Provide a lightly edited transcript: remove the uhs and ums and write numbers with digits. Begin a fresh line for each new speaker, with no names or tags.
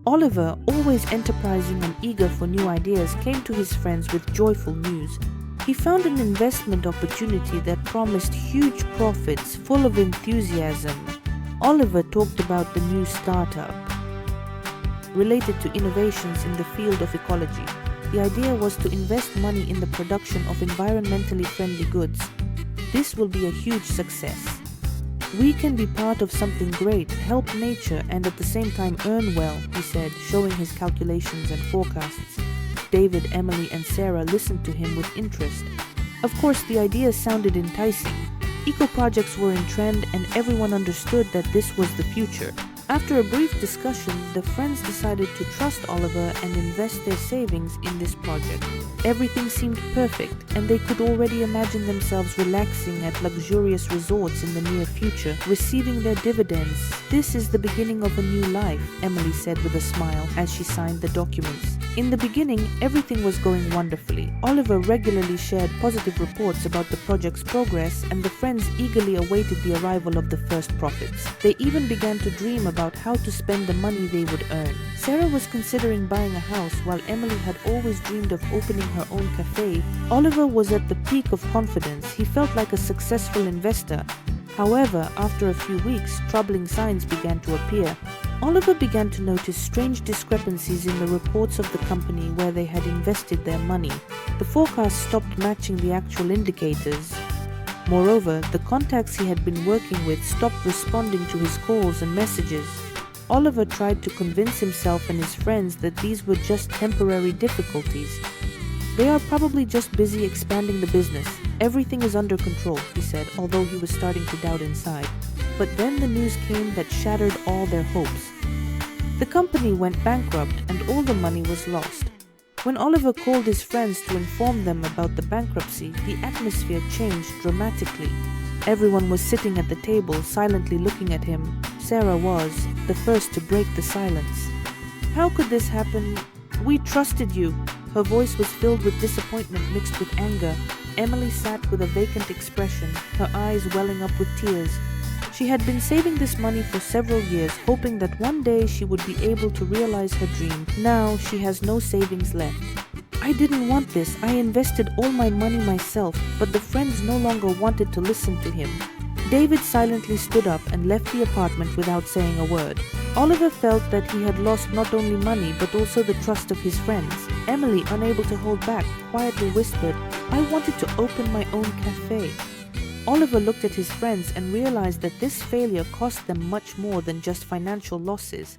Oliver, always enterprising and eager for new ideas, came to his friends with joyful news. He found an investment opportunity that promised huge profits, full of enthusiasm. Oliver talked about the new startup related to innovations in the field of ecology. The idea was to invest money in the production of environmentally friendly goods. This will be a huge success. We can be part of something great, help nature, and at the same time earn well, he said, showing his calculations and forecasts. David, Emily, and Sarah listened to him with interest. Of course, the ideas sounded enticing. Eco-projects were in trend and everyone understood that this was the future. After a brief discussion, the friends decided to trust Oliver and invest their savings in this project. Everything seemed perfect, and they could already imagine themselves relaxing at luxurious resorts in the near future, receiving their dividends. "This is the beginning of a new life," Emily said with a smile as she signed the documents. In the beginning, everything was going wonderfully. Oliver regularly shared positive reports about the project's progress, and the friends eagerly awaited the arrival of the first profits. They even began to dream about how to spend the money they would earn. Sarah was considering buying a house, while Emily had always dreamed of opening her own cafe. Oliver was at the peak of confidence. He felt like a successful investor. However, after a few weeks, troubling signs began to appear. Oliver began to notice strange discrepancies in the reports of the company where they had invested their money. The forecast stopped matching the actual indicators. Moreover, the contacts he had been working with stopped responding to his calls and messages. Oliver tried to convince himself and his friends that these were just temporary difficulties. "They are probably just busy expanding the business. Everything is under control," he said, although he was starting to doubt inside. But then the news came that shattered all their hopes. The company went bankrupt and all the money was lost. When Oliver called his friends to inform them about the bankruptcy, the atmosphere changed dramatically. Everyone was sitting at the table, silently looking at him. Sarah was the first to break the silence. "How could this happen? We trusted you." Her voice was filled with disappointment mixed with anger. Emily sat with a vacant expression, her eyes welling up with tears. She had been saving this money for several years, hoping that one day she would be able to realize her dream. Now she has no savings left. "I didn't want this. I invested all my money myself," but the friends no longer wanted to listen to him. David silently stood up and left the apartment without saying a word. Oliver felt that he had lost not only money but also the trust of his friends. Emily, unable to hold back, quietly whispered, "I wanted to open my own cafe." Oliver looked at his friends and realized that this failure cost them much more than just financial losses.